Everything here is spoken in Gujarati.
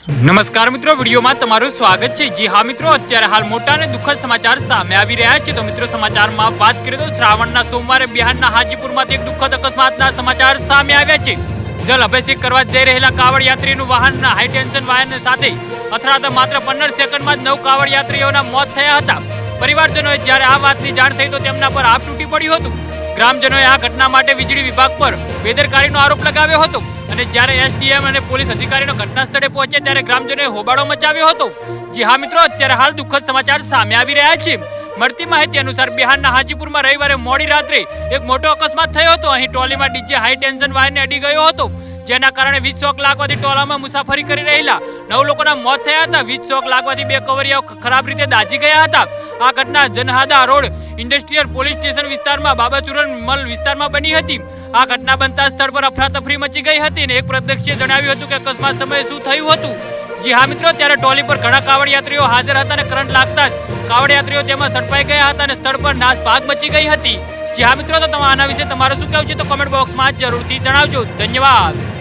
નમસ્કાર મિત્રો, વિડીયોમાં તમારું સ્વાગત છે। જી હા મિત્રો, અત્યારે હાલ મોટા અને દુઃખદ સમાચાર સામે આવી રહ્યા છે। તો મિત્રો સમાચારમાં વાત કરીએ તો શ્રાવણના સોમવારે બિહારના હાજીપુરમાંથી એક દુઃખદ અકસ્માતના સમાચાર સામે આવ્યા છે। જલ અભિષેક કરવા જઈ રહેલા કાવડ યાત્રીનું વાહન હાઈ ટેન્શન વાયર સાથે અથડાતા માત્ર 15 સેકન્ડમાં જ 9 કાવડ યાત્રીઓના મોત થયા હતા। પરિવારજનોએ જ્યારે આ વાતની જાણ થઈ તો તેમના પર આપ તૂટી પડ્યું હતું। ગ્રામજનોએ આ ઘટના માટે વીજળી વિભાગ પર બેદરકારીનો આરોપ લગાવ્યો હતો અને જ્યારે એસડીએમ અને પોલીસ અધિકારીઓ ઘટના સ્થળે પહોંચ્યા ત્યારે ગ્રામજનોએ હોબાળો મચાવ્યો હતો। જી હા મિત્રો, અત્યારે હાલ દુઃખદ સમાચાર સામે આવી રહ્યા છે। મળતી માહિતી અનુસાર બિહારના હાજીપુરમાં રવિવારે મોડી રાત્રે એક મોટો અકસ્માત થયો હતો। અહીં ટ્રોલીમાં ડીજે હાઈ ટેન્શન વાયરને અડી ગયો હતો, જેના કારણે વીજ શોક લાગવાથી ટોલામાં મુસાફરી કરી રહેલા 9 લોકોના મોત થયા હતા। વીજ શોક લાગવાથી 2 કવરિયાઓ ખરાબ રીતે દાઝી ગયા હતા। આ ઘટના જનહાદા રોડ ઇન્ડસ્ટ્રીયલ પોલીસ સ્ટેશન વિસ્તારમાં બાબાચુરન મલ વિસ્તારમાં બની હતી। આ ઘટના બનતા સ્થળ પર અફરાતફરી મચી ગઈ હતી અને એક પ્રત્યક્ષીએ જણાવ્યું હતું કે અકસ્માત સમયે શું થયું હતું। જી હા મિત્રો, ત્યારે ટોલી પર ઘણા કાવડ યાત્રીઓ હાજર હતા અને કરંટ લાગતા જ કાવડ યાત્રીઓ તેમાં ઝડપાઈ ગયા હતા અને સ્થળ પર નાસભાગ મચી ગઈ હતી। જી હા મિત્રો, તો આના વિશે તમારું શું કહેવું છે તો કમેન્ટ બોક્સમાં જરૂરથી જણાવજો। ધન્યવાદ।